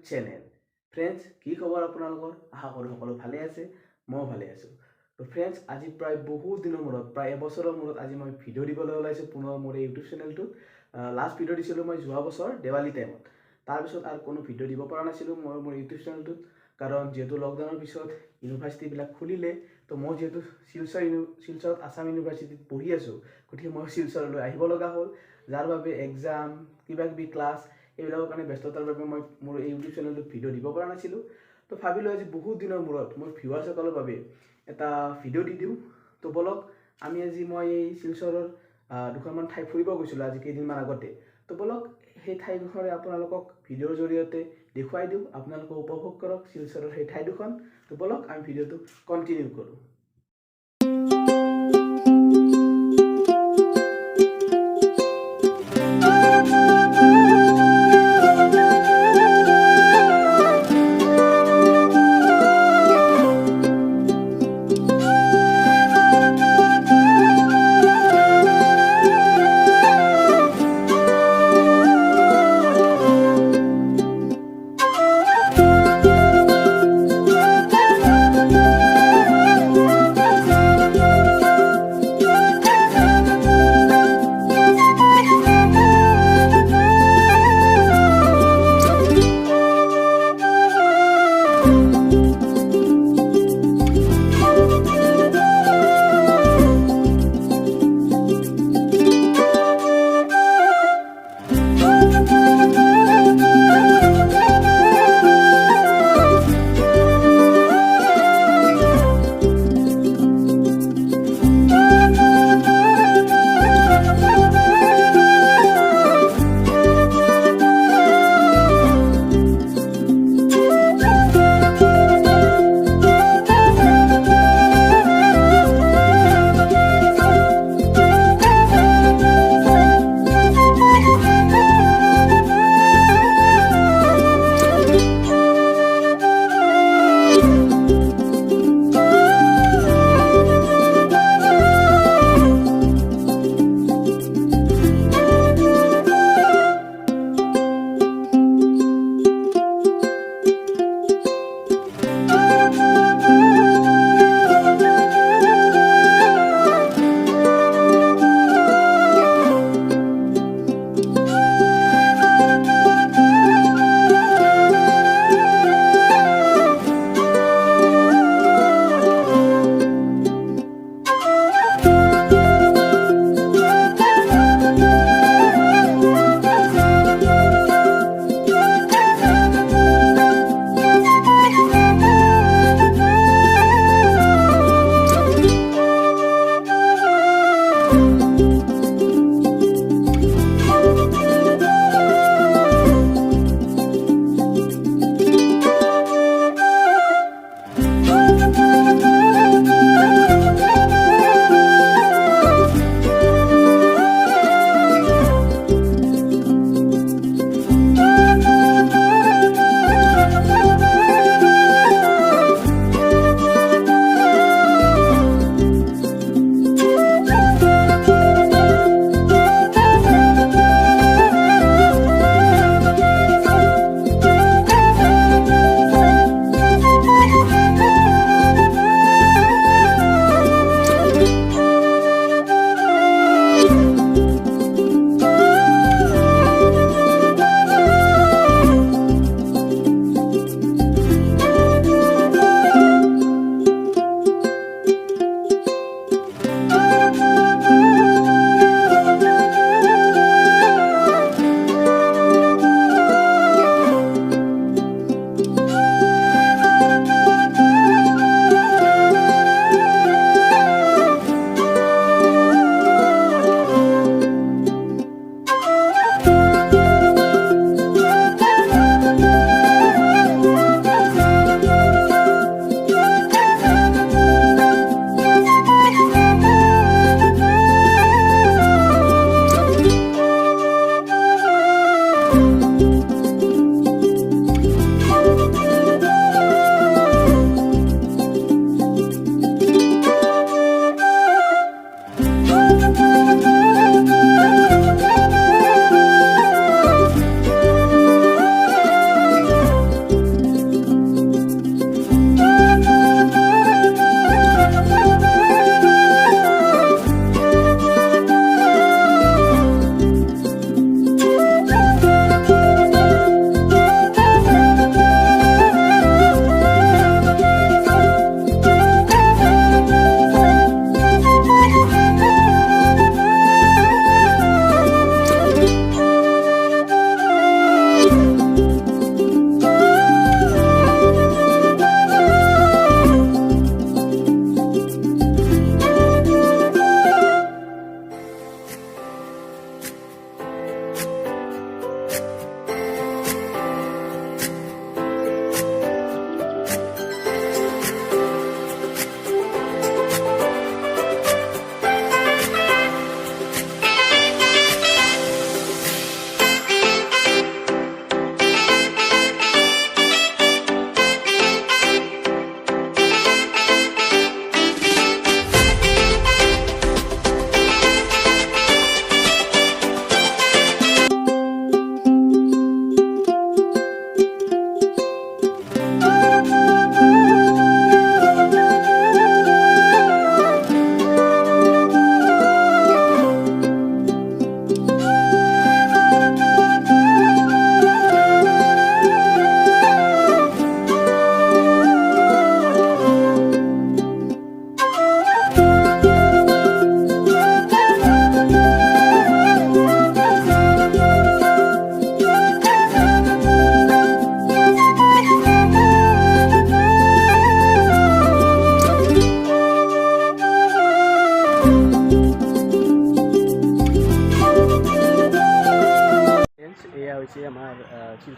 Channel. Friends, কি খবৰ আপোনালোকৰ? আশা কৰোঁ সকলো ভালে আছে, ময়ো ভালে আছোঁ। তো ফ্ৰেণ্ডছ, আজি প্ৰায় বহুত দিনৰ মূৰত, প্ৰায় এবছৰৰ মূৰত আজি মই ভিডিঅ' দিবলৈ ওলাইছোঁ পুনৰ মোৰ এই ইউটিউব চেনেলটোত। লাষ্ট ভিডিঅ' দিছিলোঁ মই যোৱা বছৰ দেৱালী টাইমত। তাৰপিছত আৰু কোনো ভিডিঅ' দিব পৰা নাছিলোঁ মই মোৰ ইউটিউব চেনেলটোত, কাৰণ যিহেতু লকডাউনৰ পিছত ইউনিভাৰ্চিটিবিলাক খুলিলে। তো মই যিহেতু শিলচৰত আছাম ইউনিভাৰ্চিটিত পঢ়ি আছোঁ, গতিকে মই শিলচৰলৈ আহিব লগা হ'ল, যাৰ বাবে এক্সাম কিবাকিবি ক্লাছ এইবিলাকৰ কাৰণে ব্যস্ততাৰ বাবে মই মোৰ এই ইউটিউব চেনেলটোত ভিডিঅ' দিব পৰা নাছিলোঁ। তো ভাবিলোঁ আজি বহুত দিনৰ মূৰত মোৰ ভিউৱাৰ্ছসকলৰ বাবে এটা ভিডিঅ' দি দিওঁ। তো বলক আমি আজি মই এই শিলচৰৰ দুখনমান ঠাই ফুৰিব গৈছিলোঁ আজি কেইদিনমান আগতে। তো বলক সেই ঠাইডোখৰে আপোনালোকক ভিডিঅ'ৰ জৰিয়তে দেখুৱাই দিওঁ, আপোনালোকে উপভোগ কৰক শিলচৰৰ সেই ঠাইডোখন। তো বলক আমি ভিডিঅ'টো কণ্টিনিউ কৰোঁ।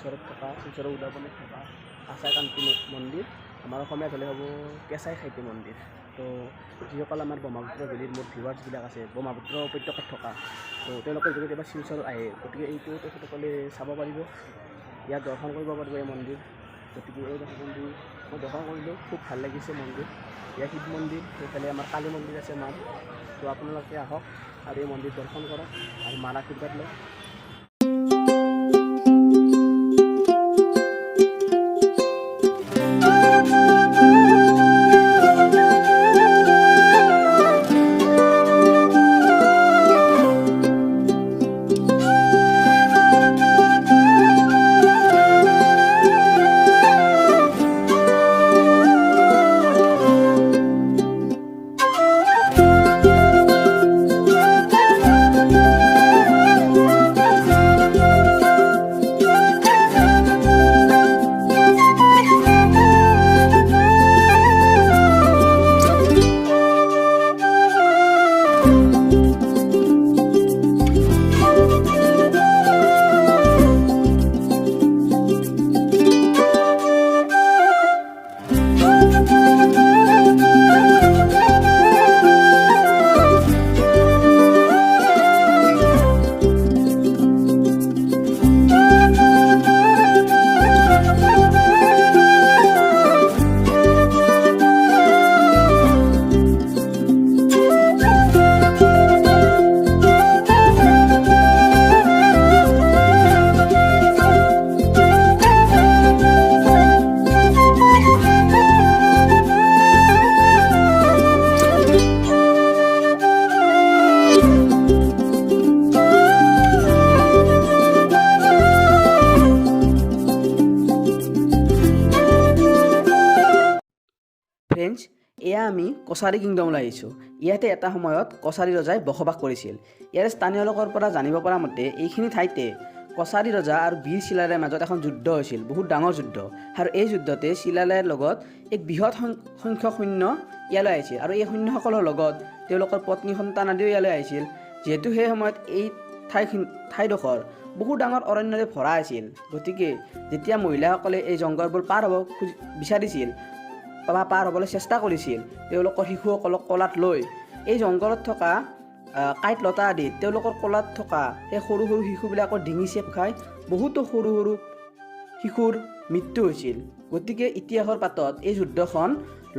শিলচৰত থকা শিলচৰৰ উদাপনে থকা আচাইকান্তি মন্দিৰ, আমাৰ অসমীয়াত হ'লে হ'ব কেঁচাই খাইটি মন্দিৰ। তো যিসকল আমাৰ ব্ৰহ্মপুত্ৰ ভেলীৰ মোৰ ভিউৱাৰ্ছবিলাক আছে ব্ৰহ্মপুত্ৰ উপত্যকাত থকা, তো তেওঁলোকে যদি কেতিয়াবা শিলচৰত আহে গতিকে এইটো তেখেতসকলে চাব পাৰিব, ইয়াত দৰ্শন কৰিব পাৰিব এই মন্দিৰ। গতিকে এই মন্দিৰ মই দৰ্শন কৰিলোঁ, খুব ভাল লাগিছে মন্দিৰ। ইয়াৰ শিৱ মন্দিৰ, সেইফালে আমাৰ কালী মন্দিৰ আছে মাৰ। তো আপোনালোকে আহক আৰু এই মন্দিৰ দৰ্শন কৰক আৰু মাৰ আশীৰ্বাদ লওক। ফ্ৰেণ্ডছ, এয়া আমি কছাৰী কিংডমলৈ আহিছোঁ। ইয়াতে এটা সময়ত কছাৰী ৰজাই বসবাস কৰিছিল। ইয়াৰ স্থানীয় লোকৰ পৰা জানিব পৰা মতে এইখিনি ঠাইতে কছাৰী ৰজা আৰু বীৰ চিলাৰায়ৰ মাজত এখন যুদ্ধ হৈছিল, বহুত ডাঙৰ যুদ্ধ। আৰু এই যুদ্ধতে চিলাৰায়ৰ লগত এক বৃহৎ সংখ্যক সৈন্য ইয়ালৈ আহিছিল আৰু এই সৈন্যসকলৰ লগত তেওঁলোকৰ পত্নী সন্তান আদিও ইয়ালৈ আহিছিল। যিহেতু সেই সময়ত এই ঠাইডোখৰ বহু ডাঙৰ অৰণ্যৰে ভৰা আছিল, গতিকে যেতিয়া মহিলাসকলে এই জংঘলবোৰ পাৰ হ'ব বিচাৰিছিল বা পাৰ হ'বলৈ চেষ্টা কৰিছিল, তেওঁলোকৰ শিশুসকলক কোলাত লৈ এই জংঘলত থকা কাঁইট লতা আদিত তেওঁলোকৰ কোলাত থকা সেই সৰু সৰু শিশুবিলাকৰ ডিঙি চেপ খাই বহুতো সৰু সৰু শিশুৰ মৃত্যু হৈছিল। গতিকে ইতিহাসৰ পাতত এই যুদ্ধখন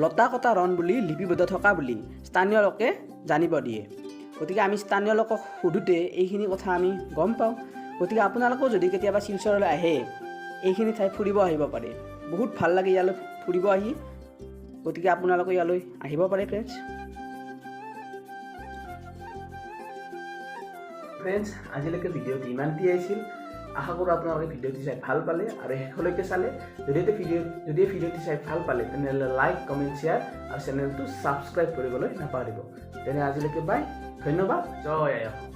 লতা কটা ৰণ বুলি লিপিবদ্ধ থকা বুলি স্থানীয় লোকে জানিব দিয়ে। গতিকে আমি স্থানীয় লোকক সোধোতে এইখিনি কথা আমি গম পাওঁ। গতিকে আপোনালোকেও যদি কেতিয়াবা শিলচৰলৈ আহে এইখিনি ঠাই ফুৰিব আহিব পাৰে, বহুত ভাল লাগে ইয়ালৈ ফুৰিব আহি। গতিকে আপোনালোকে ইয়ালৈ আহিব পাৰে ফ্ৰেণ্ডছ। আজিলৈকে ভিডিঅ'টো ইমানটি আহিছিল। আশা কৰোঁ আপোনালোকে ভিডিঅ'টি চাই ভাল পালে আৰু শেষলৈকে চালে। যদি ভিডিঅ'টি চাই ভাল পালে তেনেহ'লে লাইক, কমেণ্ট, শ্বেয়াৰ আৰু চেনেলটো ছাবস্ক্ৰাইব কৰিবলৈ নাপাহৰিব। তেনে আজিলৈকে বাই, ধন্যবাদ, জয় আই অসম।